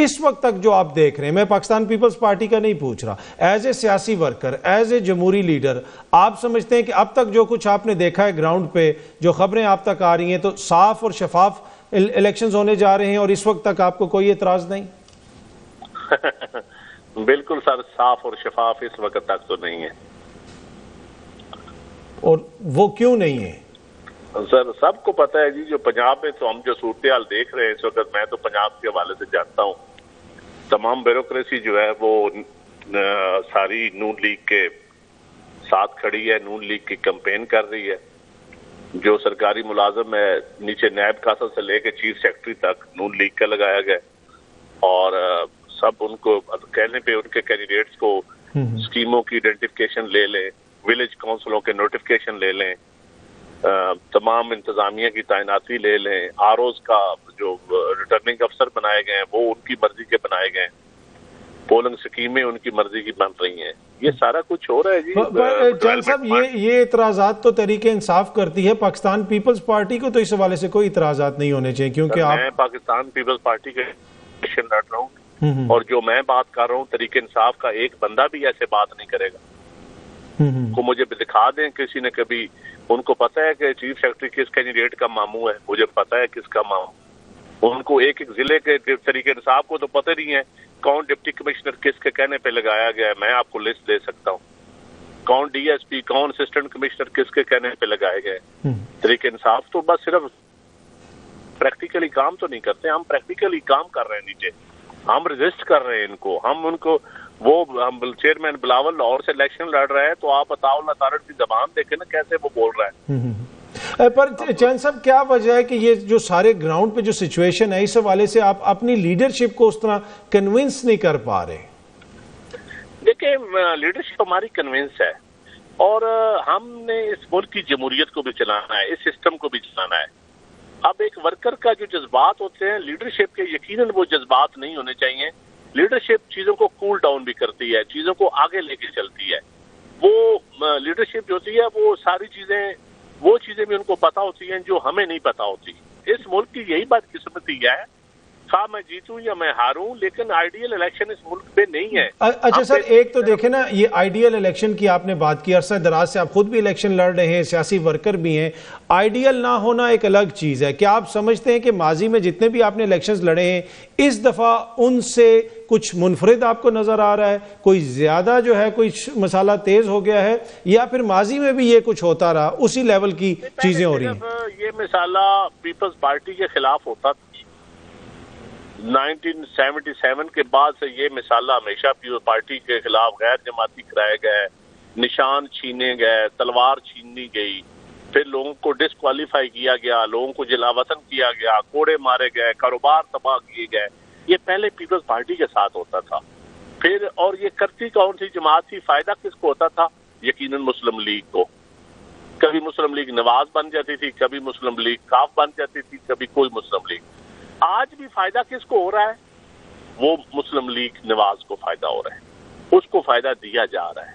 اس وقت تک جو آپ دیکھ رہے ہیں، میں پاکستان پیپلز پارٹی کا نہیں پوچھ رہا، ایز اے سیاسی ورکر، ایز اے جمہوری لیڈر، آپ سمجھتے ہیں کہ اب تک جو کچھ آپ نے دیکھا ہے گراؤنڈ پہ، جو خبریں آپ تک آ رہی ہیں، تو صاف اور شفاف الیکشنز ہونے جا رہے ہیں اور اس وقت تک آپ کو کوئی اعتراض نہیں؟ بالکل سر، صاف اور شفاف اس وقت تک تو نہیں ہے۔ اور وہ کیوں نہیں ہے؟ سر سب کو پتہ ہے جی، جو پنجاب میں تو ہم جو صورتحال دیکھ رہے ہیں اس وقت، میں تو پنجاب کے حوالے سے جانتا ہوں، تمام بیوروکریسی جو ہے وہ ساری نون لیگ کے ساتھ کھڑی ہے، نون لیگ کی کمپین کر رہی ہے۔ جو سرکاری ملازم ہے نیچے نیب کاسل سے لے کے چیف سیکرٹری تک نون لیگ کا لگایا گیا، اور سب ان کو کہنے پہ ان کے کینڈیڈیٹس کو اسکیموں کی آئیڈینٹیفکیشن لے لیں، ولیج کونسلوں کے نوٹیفکیشن لے لیں، تمام انتظامیہ کی تعیناتی لے لیں، آر اوز کا جو ریٹرننگ افسر بنائے گئے ہیں وہ ان کی مرضی کے بنائے گئے ہیں، پولنگ سکیمیں ان کی مرضی کی بن رہی ہیں، یہ سارا کچھ ہو رہا ہے جی۔ جان صاحب، یہ اعتراضات تو تحریک انصاف کرتی ہے، پاکستان پیپلز پارٹی کو تو اس حوالے سے کوئی اعتراضات نہیں ہونے چاہیے، کیونکہ میں پاکستان پیپلز پارٹی کے الیکشن لڑ رہا ہوں، اور جو میں بات کر رہا ہوں تحریک انصاف کا ایک بندہ بھی ایسے بات نہیں کرے گا۔ کو مجھے دکھا دیں کسی نے کبھی، ان کو پتہ ہے کہ چیف سیکرٹری کس کینڈیڈیٹ کا ماموں ہے، مجھے پتہ ہے کس کا ماموں، ان کو ایک ایک ضلع کے تحریک انصاف کو تو پتہ نہیں ہے کون ڈپٹی کمشنر کس کے کہنے پہ لگایا گیا ہے، میں آپ کو لسٹ دے سکتا ہوں، کون ڈی ایس پی، کون اسسٹنٹ کمشنر کس کے کہنے پہ لگائے گئے۔ تحریک انصاف تو بس صرف پریکٹیکلی کام تو نہیں کرتے، ہم پریکٹیکلی کام کر رہے ہیں نیچے، ہم رجسٹ کر رہے ہیں ان کو، ہم ان کو، وہ چیئرمین بلاول لاہور سے الیکشن لڑ رہا ہے تو آپ عطاء اللہ تارڑ کی زبان دیکھیں نا کیسے وہ بول رہا ہے۔ پر چین صاحب، کیا وجہ ہے کہ یہ جو سارے گراؤنڈ پہ جو سچویشن ہے، اس حوالے سے آپ اپنی لیڈرشپ کو اس طرح کنونس نہیں کر پا رہے؟ دیکھیں، لیڈرشپ ہماری کنونس ہے، اور ہم نے اس ملک کی جمہوریت کو بھی چلانا ہے، اس سسٹم کو بھی چلانا ہے۔ اب ایک ورکر کا جو جذبات ہوتے ہیں لیڈرشپ کے، یقیناً وہ جذبات نہیں ہونے چاہیے۔ لیڈرشپ چیزوں کو کول ڈاؤن بھی کرتی ہے، چیزوں کو آگے لے کے چلتی ہے۔ وہ لیڈرشپ جو ہوتی ہے وہ ساری چیزیں، وہ چیزیں بھی ان کو پتا ہوتی ہیں جو ہمیں نہیں پتا ہوتی۔ اس ملک کی یہی بدقسمتی ہے، خواہ میں جیتوں یا میں ہاروں، لیکن آئیڈیل الیکشن اس ملک پہ نہیں ہے۔ اچھا سر، ایک تو دیکھیں نا، یہ آئیڈیل الیکشن کی آپ نے بات کی، عرصہ دراز سے آپ خود بھی الیکشن لڑ رہے ہیں، سیاسی ورکر بھی ہیں، آئیڈیل نہ ہونا ایک الگ چیز ہے۔ کیا آپ سمجھتے ہیں کہ ماضی میں جتنے بھی آپ نے الیکشنز لڑے ہیں، اس دفعہ ان سے کچھ منفرد آپ کو نظر آ رہا ہے، کوئی زیادہ جو ہے کوئی مسالہ تیز ہو گیا ہے، یا پھر ماضی میں بھی یہ کچھ ہوتا رہا، اسی لیول کی چیزیں ہو رہی ہیں؟ یہ مسالہ پیپلز پارٹی کے خلاف ہوتا تھا، 1977 کے بعد سے یہ مسالہ ہمیشہ پیپلز پارٹی کے خلاف غیر جماعتی کرائے گئے، نشان چھینے گئے، تلوار چھینی گئی، پھر لوگوں کو ڈسکوالیفائی کیا گیا، لوگوں کو جلا وطن کیا گیا، کوڑے مارے گئے، کاروبار تباہ کیے گئے۔ یہ پہلے پیپلز پارٹی کے ساتھ ہوتا تھا، پھر اور یہ کرتی کون سی جماعت تھی، فائدہ کس کو ہوتا تھا؟ یقیناً مسلم لیگ کو۔ کبھی مسلم لیگ نواز بن جاتی تھی، کبھی مسلم لیگ کاف بن جاتی تھی، کبھی کوئی مسلم لیگ۔ آج بھی فائدہ کس کو ہو رہا ہے؟ وہ مسلم لیگ نواز کو فائدہ ہو رہا ہے، اس کو فائدہ دیا جا رہا ہے،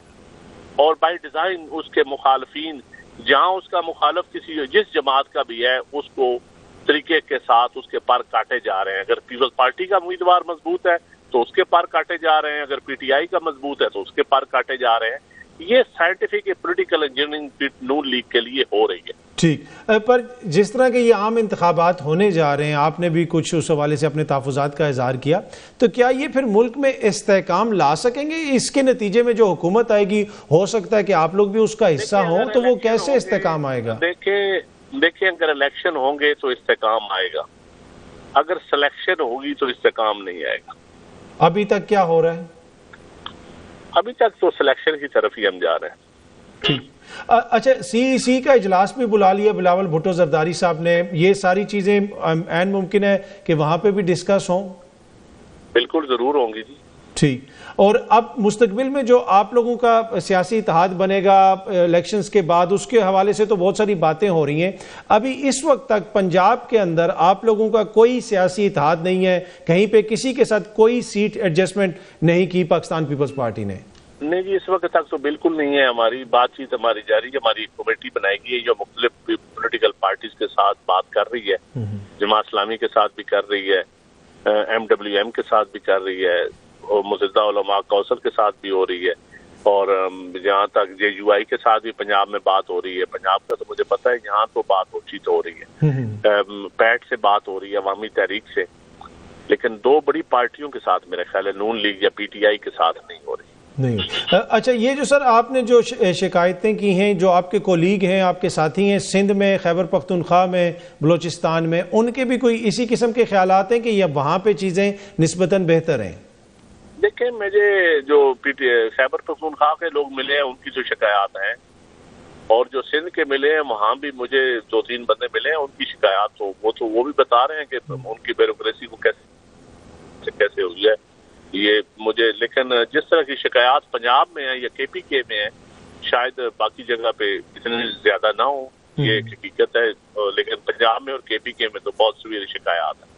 اور بائی ڈیزائن اس کے مخالفین، جہاں اس کا مخالف کسی جس جماعت کا بھی ہے، اس کو طریقے کے ساتھ اس کے پر کاٹے جا رہے ہیں۔ اگر پیپلز پارٹی کا امیدوار مضبوط ہے تو اس کے پر کاٹے جا رہے ہیں، اگر پی ٹی آئی کا مضبوط ہے تو اس کے پر کاٹے جا رہے ہیں۔ یہ سائنٹیفک پولیٹیکل انجینئرنگ نون لیگ کے لیے ہو رہی ہے۔ ٹھیک، پر جس طرح کے یہ عام انتخابات ہونے جا رہے ہیں، آپ نے بھی کچھ اس حوالے سے اپنے تحفظات کا اظہار کیا، تو کیا یہ پھر ملک میں استحکام لا سکیں گے؟ اس کے نتیجے میں جو حکومت آئے گی، ہو سکتا ہے کہ آپ لوگ بھی اس کا حصہ ہوں، تو وہ کیسے استحکام آئے گا؟ دیکھیں اگر الیکشن ہوں گے تو استحکام آئے گا، اگر سلیکشن ہوگی تو استحکام نہیں آئے گا۔ ابھی تک کیا ہو رہا ہے؟ ابھی تک تو سلیکشن کی طرف ہی ہم جا رہے ہیں۔ ٹھیک، اچھا، سی کا اجلاس بھی بلا لیا بلاول بھٹو زرداری صاحب نے، یہ ساری چیزیں عین ممکن ہے کہ وہاں پہ بھی ڈسکس ہوں؟ بالکل ضرور ہوں گی جی۔ ٹھیک، اور اب مستقبل میں جو آپ لوگوں کا سیاسی اتحاد بنے گا الیکشنز کے بعد، اس کے حوالے سے تو بہت ساری باتیں ہو رہی ہیں، ابھی اس وقت تک پنجاب کے اندر آپ لوگوں کا کوئی سیاسی اتحاد نہیں ہے، کہیں پہ کسی کے ساتھ کوئی سیٹ ایڈجسٹمنٹ نہیں کی پاکستان پیپلز پارٹی نے؟ نہیں جی، اس وقت تک تو بالکل نہیں ہے، ہماری بات چیت ہماری جاری ہے، ہماری کمیٹی بنائی گئی ہے جو مختلف پولیٹیکل پارٹیز کے ساتھ بات کر رہی ہے، جماعت اسلامی کے ساتھ بھی کر رہی ہے، MWM کے ساتھ بھی کر رہی ہے اور متحدہ علماء کونسل کے ساتھ بھی ہو رہی ہے، اور جہاں تک JUI کے ساتھ بھی پنجاب میں بات ہو رہی ہے. پنجاب کا تو مجھے پتہ ہے یہاں تو بات اونچی تو ہو رہی ہے، پیٹ سے بات ہو رہی ہے، عوامی تحریک سے، لیکن دو بڑی پارٹیوں کے ساتھ میرا خیال ہے نون لیگ یا PTI کے ساتھ نہیں ہو رہی. نہیں. اچھا، یہ جو سر آپ نے جو شکایتیں کی ہیں، جو آپ کے کولیگ ہیں، آپ کے ساتھی ہیں سندھ میں، خیبر پختونخوا میں، بلوچستان میں، ان کے بھی کوئی اسی قسم کے خیالات ہیں کہ یہ وہاں پہ چیزیں نسبتاً بہتر ہیں؟ دیکھیں، مجھے جو خیبر پختونخوا کے لوگ ملے ہیں ان کی جو شکایات ہیں، اور جو سندھ کے ملے ہیں وہاں بھی مجھے 2-3 بندے ملے ہیں، ان کی شکایات تو وہ بھی بتا رہے ہیں کہ ان کی بیوروکریسی کو کیسے ہوئی ہے یہ مجھے. لیکن جس طرح کی شکایات پنجاب میں ہیں یا KPK میں ہیں، شاید باقی جگہ پہ اتنی زیادہ نہ ہو، یہ ایک حقیقت ہے، لیکن پنجاب میں اور KPK میں تو بہت سویر شکایات ہیں.